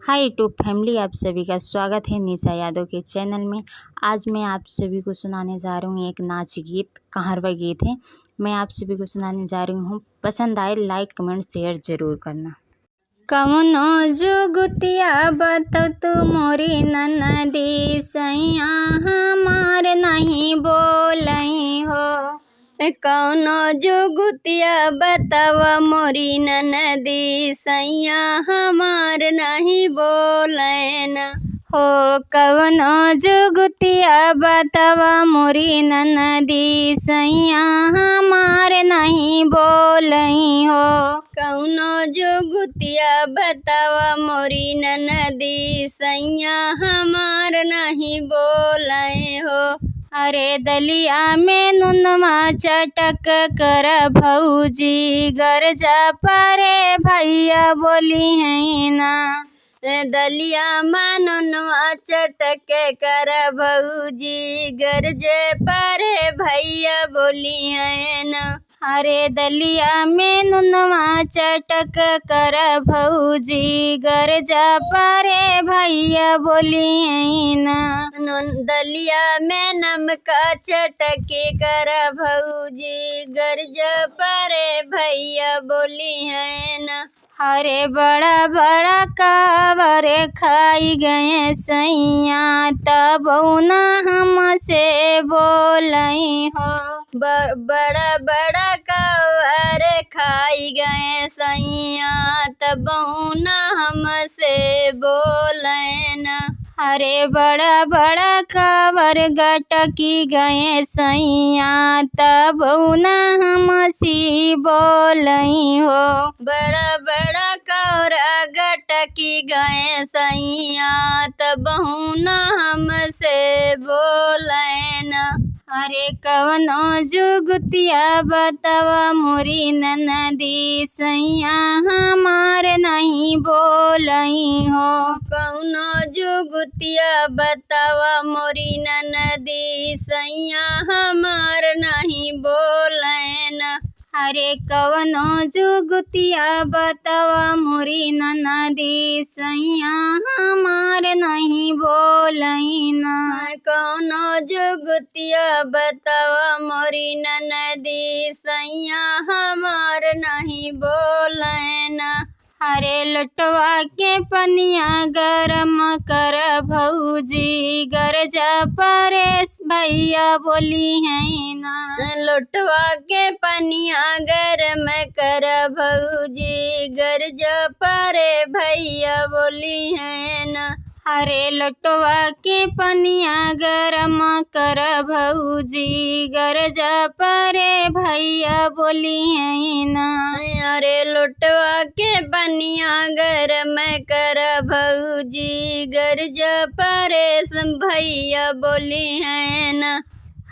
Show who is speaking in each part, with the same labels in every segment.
Speaker 1: Hi YouTube family, आप सभी का स्वागत है निशा यादव के चैनल में। आज मैं आप सभी को सुनाने जा रही हूँ एक नाच गीत, कहारवा गीत है। मैं आप सभी को सुनाने जा रही हूँ। पसंद आए लाइक कमेंट शेयर ज़रूर करना। कौनो जुगतिया बतो तू मोरी ननदी, सैया हमार नहीं बोलई हो। कौनो जुगतिया बताव मोरी ननदी, सैया हमार नहीं बोलन हो। कौनो जुगतिया बताव मोरी ननदी, सैया हमार नहीं बोलई हो। कौनो जुगतिया बताव मोरी ननदी, सैया हमार नहीं बोलई हो। अरे दलिया में नुनमा चटक कर भौजी, गरजा पारे भैया बोली है ना। दलिया में नुनमा चटक कर भौजी, गरजे पारे भैया बोली है ना। अरे दलिया में नुनवा चटक कर भौजी, गरजा पारे भैया बोली है ना। दलिया में नमका चटक कर भौजी, गरजा पारे भैया बोली है ना। अरे बड़ा बड़ा कावर खाई गए सैया, तब ना हमसे बोलई हो। बड़ा बड़ा कावर खाई गए सैया, तब ना हमसे बोले ना। अरे बड़ा बड़ा कावर गटकी गए सैया, तब ना हमसी बोलई हो। बड़ा बड़ा कावर गटकी गए सैया, तब ना हमसे बोले ना। अरे कवनो जुगतिया बतावा मोरी ननदी, सैया हमार नहीं बोलई हो। कौनो जुगतिया बतावा मोरी ननदी, सैया हमार नहीं बोले ना। अरे कवनो जुगतिया बतावा मोरी ननदी, सैया हमार नहीं बोलई ना। कौनो जुगतिया बतावा मोरी ननदी, सैया हमार नहीं बोले ना। अरे लुटवा के पनिया गरम कर भौजी, गरजा परेश भैया बोली है ना। लुटवा के पनिया गरम कर भौजी, गरजा परे भैया बोली है ना। अरे लुटवा के पनिया गरम कर भौजी, गरजा परे भैया बोली है ना। अरे लुटवा के पनिया गरम कर भौजी, गरजा परे भैया बोली है ना।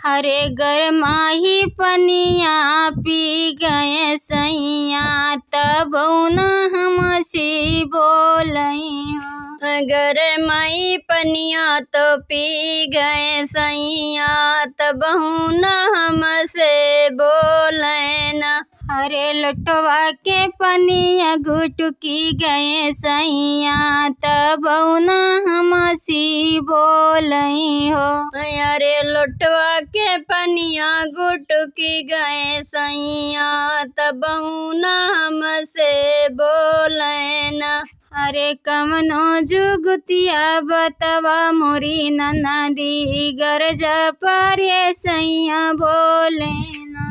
Speaker 1: अरे गरमाही पनिया पी गए सैया, तब ना हमसी बोलई हो। गरमाई पनिया तो पी गए सैया, तब ना हमसे बोले ना। अरे लुटवा के पनिया गुटकी गए सैया, तब ना हमसी बोलई हो। अरे लुटवा के पनिया गुटकी गए सैया, तब ना हमसे बोले ना। अरे कवनो जुगतिया बतावा मोरी ननदी, गरजा पारे सैया बोले ना।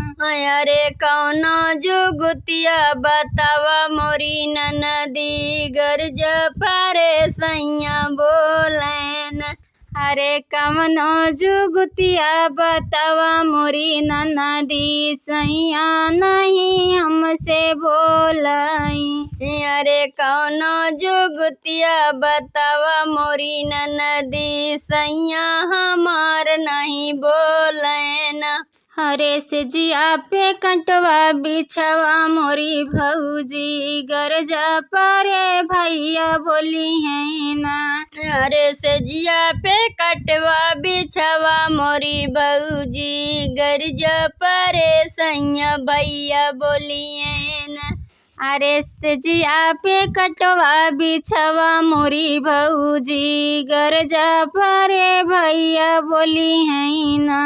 Speaker 1: अरे कौनो जुगतिया बतावा मोरी ननदी, गरजा पारे सैया बोले ना। अरे कवनो जुगतिया बतावा मोरी ननदी, सैया नहीं हमसे बोलई। अरे कौनो जुगतिया बतावा मोरी ननदी, सैया हमार नहीं बोले ना। अरे से जिया पे कंटवा बिछवा मोरी भौजी, गरजा पारे भैया बोली है ना। अरे से जिया पे कटवा बिछवा मोरी भौजी, गरजा पारे सैया भैया बोली है ना। अरे से जिया पे कटवा बिछवा मोरी भौजी गरजा परे भैया बोली है ना।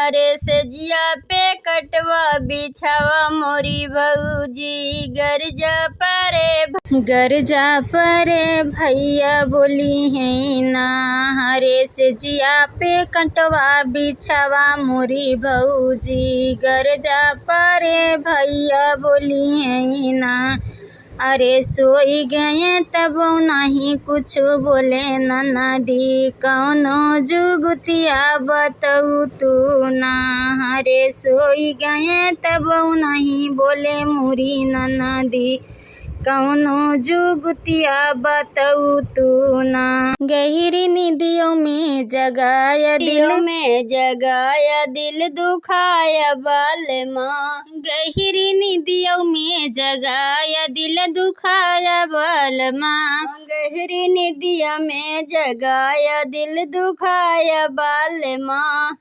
Speaker 2: अरे से जिया पे कटवा बिछवा मोरी भौजी गरजा परे
Speaker 1: भैया बोली है ना। अरे से जिया पे कटवा बिछवा मोरी भौजी गरजा परे भैया बोली है ना। अरे सोई गए तब नहीं कुछ बोले ननदी कौनो जुगतिया बतऊ तू ना। अरे सोई गए तब नहीं बोले मुरी ननदी कौनो जुगतिया बतऊ तू ना। गहरी निदियों में जगाया दिल दुखाया बाल माँ। गहरी निदियों में जगाया दिल दुखाया बाल माँ।
Speaker 2: गहरी निदिया में जगाया दिल दुखाया बाल माँ।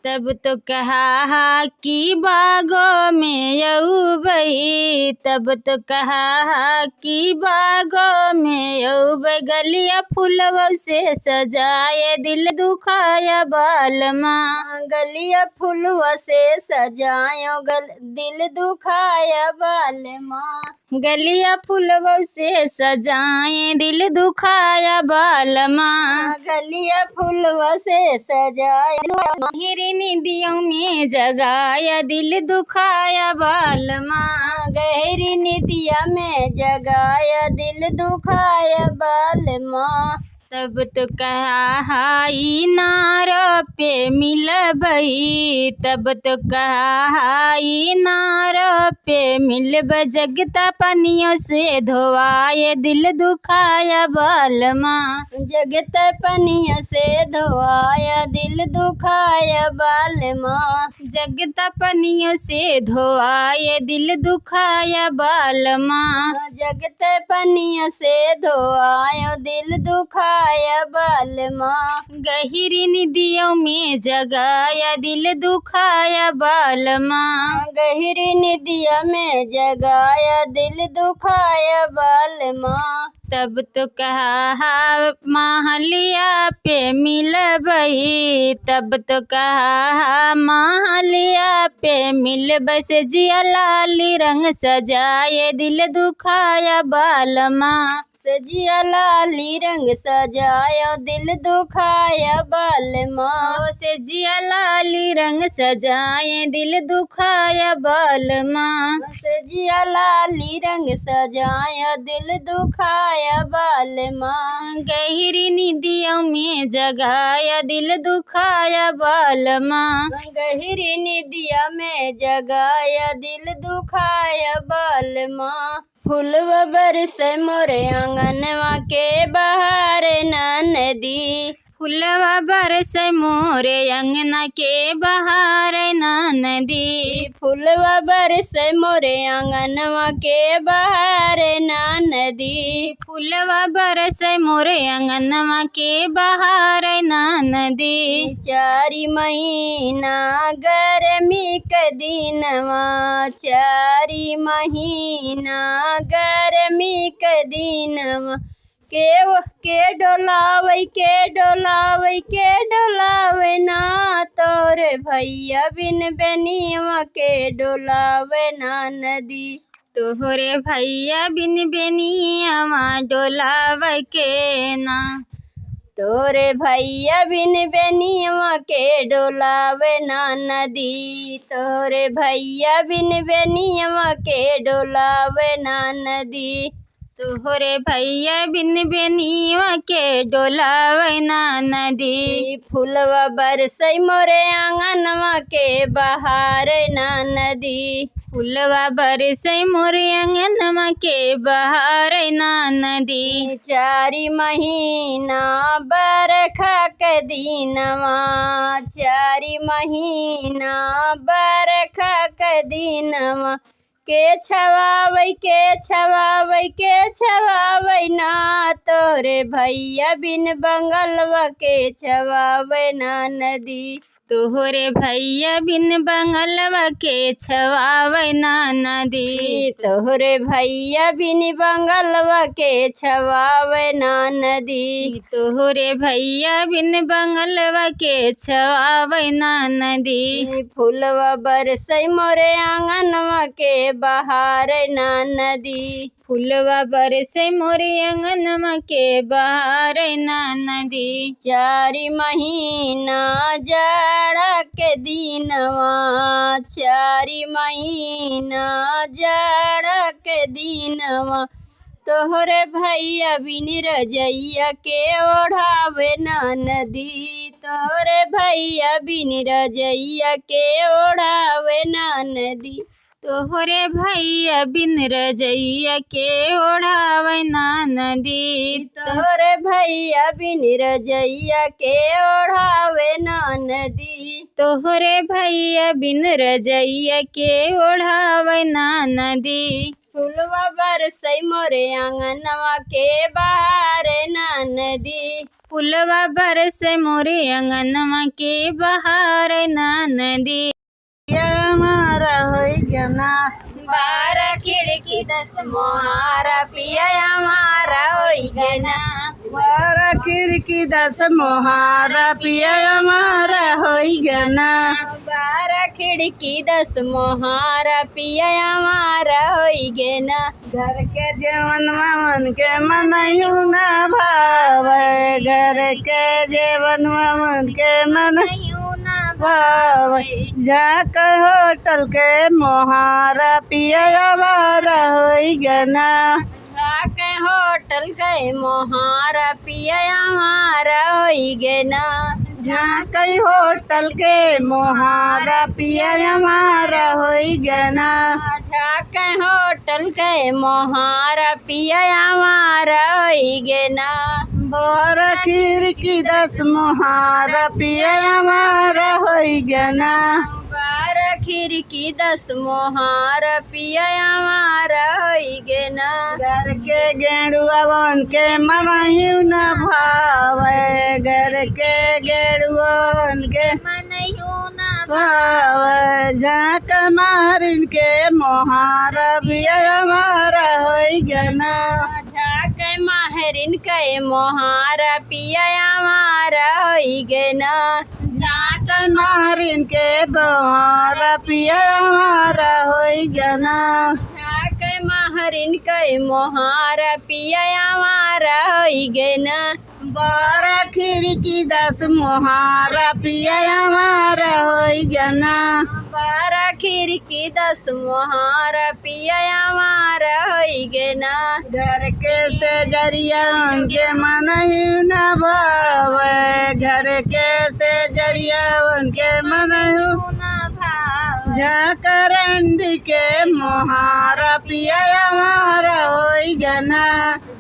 Speaker 1: तब तो कहा कि बागों में अउबई तब तो कहा कि बागों में अउबई गलिया फूलवा से सजाए दिल दुखाया बाल माँ।
Speaker 2: गलिया फूलवा से सजायो दिल दुखाया बाल माँ।
Speaker 1: गलिया फूलवा से सजाए दिल दुखाया बाल माँ।
Speaker 2: गलिया फूलवा से सजाए
Speaker 1: गहरी निदियों में जगाया दिल दुखाया बाल माँ।
Speaker 2: गहरी निदिया में जगाया दिल दुखाया बाल माँ।
Speaker 1: तब तो कहा नारो पे मिलबई तब तो कहा नारो पे मिलब जगता पनियों से धोवाए दिल दुखाया बाल माँ।
Speaker 2: जगता पनियों से धोवाया दिल दुखाया बाल माँ।
Speaker 1: जगता पनियों से धोवाए दिल दुखाया बाल माँ।
Speaker 2: जगता पनियों से धोवायो दिल दुखाया बाल माँ।
Speaker 1: गहरी निदियों में जगाया दिल दुखाया बाल माँ।
Speaker 2: गहरी निदिया में जगाया दिल दुखाया बाल माँ।
Speaker 1: तब तो कहा महलिया पे मिलबई तब तो कहा महलिया पे मिलबई से जिया लाली रंग सजाए दिल दुखाया बाल माँ।
Speaker 2: सजिया लाली रंग सजाया दिल दुखाया बाल माँ।
Speaker 1: सजिया लाली रंग सजाए दिल दुखाया बाल माँ।
Speaker 2: सजिया लाली रंग सजाया दिल दुखाया बाल माँ।
Speaker 1: गहरी निदियों में जगाया दिल दुखाया बाल माँ।
Speaker 2: गहरी निदिया में जगाया दिल दुखाया बाल माँ। फूलवा बरसे मोरे आंगनवा के बहार नदी।
Speaker 1: फूलवा बरसे मोरे अंगना के बहार नदी।
Speaker 2: फूलवा बरसे मोरे आंगनवा के बहार नदी।
Speaker 1: फूलवा बरसे मोरे अंगनवा के बहार नदी।
Speaker 2: चारी महीना गर्मी के दिनवा चारी महीना गर्मी के दिनवा के डोलावे ना तोरे भैया बिन बेनिया के डोलावे ना नदी।
Speaker 1: तोहरे भैया बिन बेनिया डोलावे के ना।
Speaker 2: तोरे भैया बिन बेनिया के डोलावे ना नदी। तोरे भैया बिन बेनिया के डोलावे ना नदी।
Speaker 1: तोहरे भैया बिन बेनिया के डोलावे ना नदी।
Speaker 2: फूलवा बरसई मोरे आंगनवा के बहार ना नदी।
Speaker 1: फूलवा बरसई मोरे आंगनवा के बहार ना नदी।
Speaker 2: चारी महीना बरखा के दिनवा चारी महीना बरखा के दिनवा के छवावै ना तोरे भैया बिन बंगलवा के छवावै ना नदी।
Speaker 1: तोहरे भैया बिन बंगलवा के छवावै ना नदी।
Speaker 2: तोहरे भैया बिन बंगलवा के छवावै ना नदी।
Speaker 1: तोहरे भैया बिन बंगलवा के छवावै ना नदी।
Speaker 2: फूलवा बरसै मोरे आंगनवा के बहारै ना नदी।
Speaker 1: फूलवा बरसै मोरे आंगनवा के बहारै ना नदी।
Speaker 2: चारि महीना जाड़ा के दिनवा, चारि महीना जाड़ा के दिनवा तोहरे भैया बिन रजैया के ओढ़ावे ना नदी। तोहरे भैया बिन रजैया के ओढ़ावे ना नदी।
Speaker 1: तोहरे भैया बिन रजैया के ओढ़ावै ना नदी।
Speaker 2: तोहरे भैया बिन रजैया के ओढ़ावे ना नदी।
Speaker 1: तोहरे भैया बिन रजैया के ओढ़ावै ना नदी।
Speaker 2: फूलवा बरसै मोरे आंगनवा के बहारै ना नदी।
Speaker 1: फूलवा बरसै मोरे आंगनवा के बहारै ना नदी।
Speaker 2: हमारा होई गना 12 खिड़की 10 मोहारा पिया हमारा होई गना। 12 खिड़की 10 मोहारा पिया हमारा होई गना। 12 खिड़की 10 मोहारा पिया हमारा होई गना। घर के जेवन मन के मनयू ना भावे, घर के जेवन मन के मनयू जाके होटल के मोहारा पिया हमारा होई गना। जाके होटल के मोहारा पिया हमारा होई गना। जाके होटल के मोहारा पिया हमारा होई गना। जाके होटल के मोहारा पिया हमारा होई गना। 12 खिड़की 10 मोहारा पिया हमारा होई गना। 12 खिड़की 10 मोहारा पिया हमारा होई गना। घर के गेड़ुआ बन के मनयू न भावे, घर के गेड़ुआ बन के मनयू न भावे। जाके मारिन के मोहारा पिया हमारा होई गना। जाके माहरिन के मोहारा पिया हमारा होई गना। जाके माहरिन के मोहारा पिया हमारा होई गना। जाके माहरिन के मोहारा पिया हमारा होई गना। 12 खिड़की 10 मोहारा पिया हमारा होई गना। 12 खिड़की 10 मोहारा पिया हमारा होई गना। घर के से जरिया उनके मनयू न भावे, घर के से जरिया उनके मनयू न भावे। जाकरंडी के मोहारा पिया हमारा होई गना।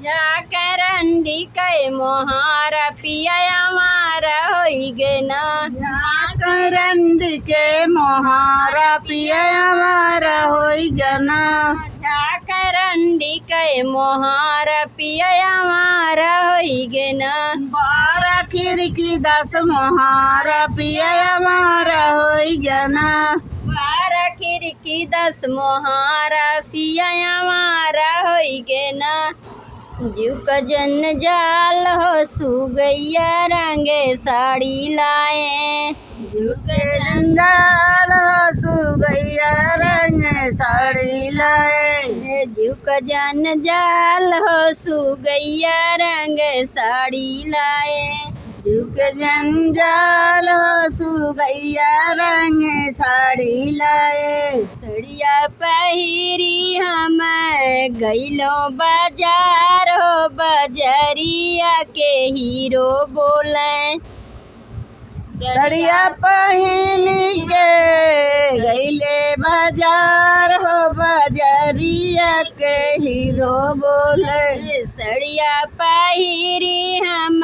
Speaker 2: जाकरंडी के मोहारा पिया हमारा होई गना। जाकरंडी के मोहारा पिया हमारा होई गना। जाकरंडी के मोहारा पिया हमारा होई गना। 12 खिड़की 10 मोहारा पिया हमारा होई गना। 12 खिड़की 10 मोहारा पिया हमारा होई गना। जीव का जन जाल हो सुगैया रंगे साड़ी लाए। जीव के जंजाल हो सुगैया रंगे साड़ी लाए। जीव का जन जाल हो सुगैया रंगे साड़ी लाए। जीव के जंजाल हो सुगैया रंगे साड़ी लाए। सड़िया पहिरी हम गइलो बाजार हो, बजरिया के हीरो बोले। सड़िया पहिन के गइले बाजार हो, बजरिया के हीरो बोले। सड़िया पहिरी हम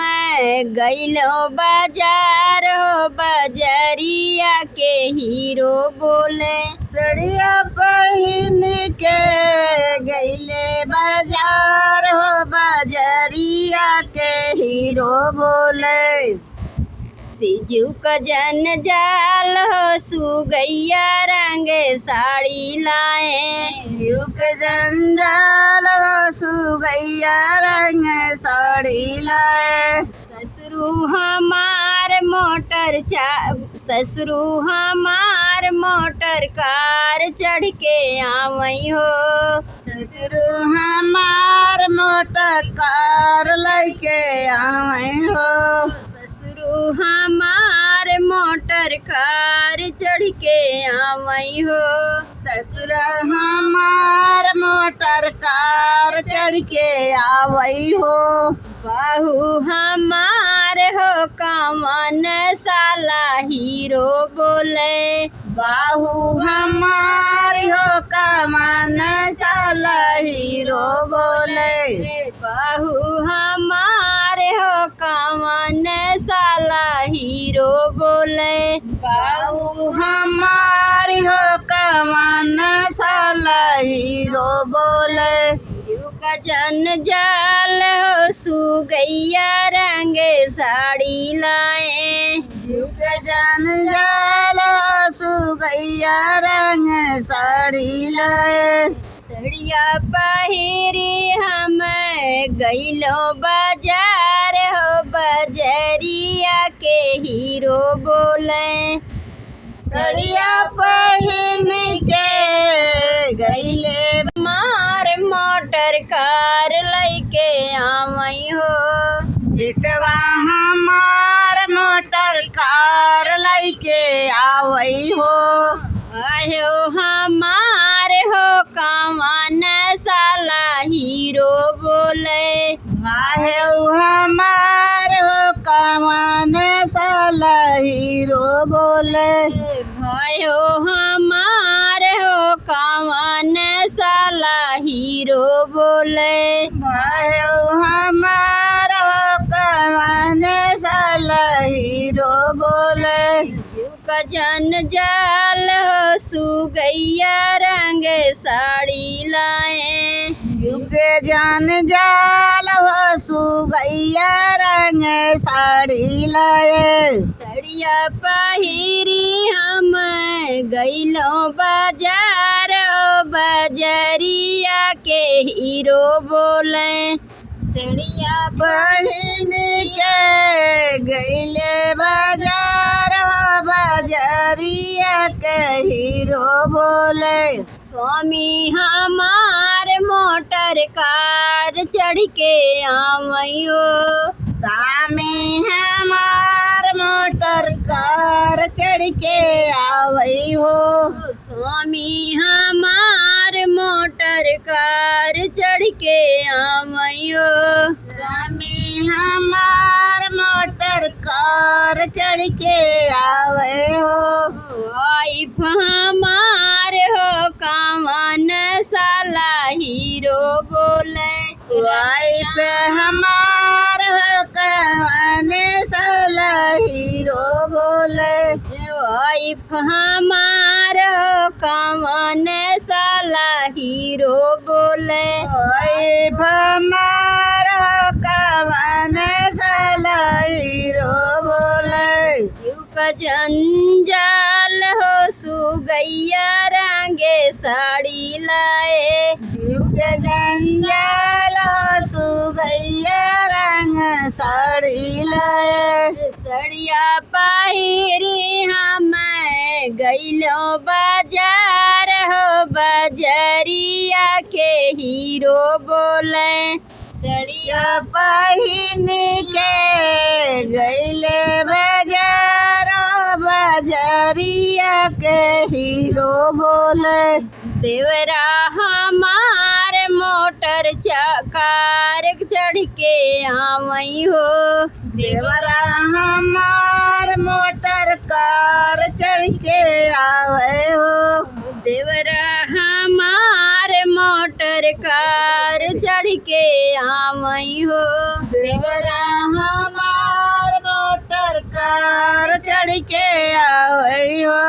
Speaker 2: गइलो बाजार हो, बजरिया के हीरो बोले। सड़िया पहिन के गईले बाजार हो बजरिया के हीरो बोले
Speaker 1: सिजू का जन जाल हो सुगैया रंग साड़ी लाए
Speaker 2: युग जंजाल हो सुगैया रंग साड़ी लाए
Speaker 1: ससुरु हमार मोटर ससुरु हमार मोटर कार चढ़ के आवई हो
Speaker 2: ससुरु हमार मोटर कार लेके आवे हो
Speaker 1: ससुरु हमार मोटर कार चढ़ के आवई हो
Speaker 2: ससुर हमार मोटर कार चढ़ के आवई हो
Speaker 1: बाहू हमार हो कमन साला हीरो बोले
Speaker 2: बाहू हमार हो कमान साला हीरो बोले
Speaker 1: बाहू हमार हो कमन साला हीरो बोले
Speaker 2: बाहू हमार हो कमान साला हीरो बोले
Speaker 1: का जन जाल हो सुगैया रंग साड़ी लाए
Speaker 2: युग जन जाल हो सुगैया रंग साड़ी लाए
Speaker 1: सड़िया पहिरी हम गईलो बाजार हो बजरिया के हीरो बोले
Speaker 2: सड़िया पहिन के गईले
Speaker 1: मार मोटर कार लैके आवई हो
Speaker 2: चिटवा हमार मोटर कार लेके आवई हो
Speaker 1: आयो हमार हो कमान साला हीरो बोले
Speaker 2: आहे हमार हो कमान साला हीरो बोले
Speaker 1: भयो हमार हो कमान साला हीरो बोले
Speaker 2: आहे हमार हो कमान साला हीरो बोले
Speaker 1: का जन जाल हो सुगैया रंग साड़ी लाए
Speaker 2: युग जान जाल हो सुगैया रंग साड़ी लाए
Speaker 1: सड़िया पहिरी हम गईलो बाजार हो बजरिया के हीरो बोले सड़िया
Speaker 2: पहिन के गईले बाजार हो बजरिया के हीरो बोले
Speaker 1: स्वामी हमार मोटर कार चढ़ के आवई हो
Speaker 2: स्वामी हमार मोटर कार चढ़ के आवई हो
Speaker 1: स्वामी हमार मोटर कार चढ़ के आवई हो
Speaker 2: स्वामी हमार मोटर कार चढ़ के आवे हो
Speaker 1: वाइफ हमार हो कमन साला हीरो बोले
Speaker 2: वाइफ हमार हो कवन साला हीरो बोले
Speaker 1: वाइफ हमार हो कमन साला हीरो बोले
Speaker 2: वाइफ हमार हो कवन साला हीरो बोले
Speaker 1: युग जंजाल हो सुगैया रंगे साड़ी लाए
Speaker 2: युग जंजाल हो सुगैया रंग साड़ी लाए
Speaker 1: सड़िया पहिरी हम गईलो बाजार हो बजरिया के हीरो बोले
Speaker 2: सड़िया पहिन के गईले बाजार बजरिया के हीरो बोले
Speaker 1: देवरा हमार मोटर कार चढ़ के आवई हो
Speaker 2: देवरा हमार मोटर कार चढ़ के आवे हो
Speaker 1: देवरा हमार मोटर कार चढ़ के आवई हो
Speaker 2: देवरा हमार मोटर कार चढ़ के आवे हो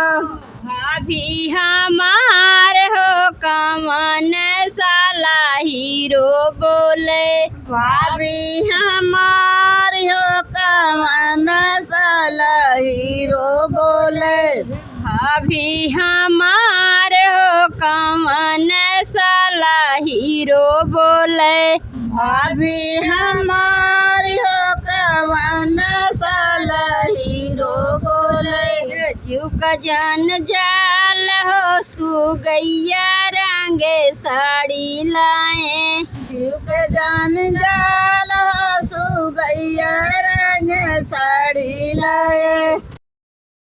Speaker 1: भाभी हमार हो कवन साला हीरो बोले
Speaker 2: भाभी हमार हो कवन साला हीरो बोले
Speaker 1: भाभी हमार हो कवन साला हीरो बोले
Speaker 2: भाभी हमार हो कवन साला हीरो बोले
Speaker 1: जीव का जान जाल हो सुगैया रंगे साड़ी लाए
Speaker 2: जीव जान जाल हो सुगैया रंग साड़ी लाए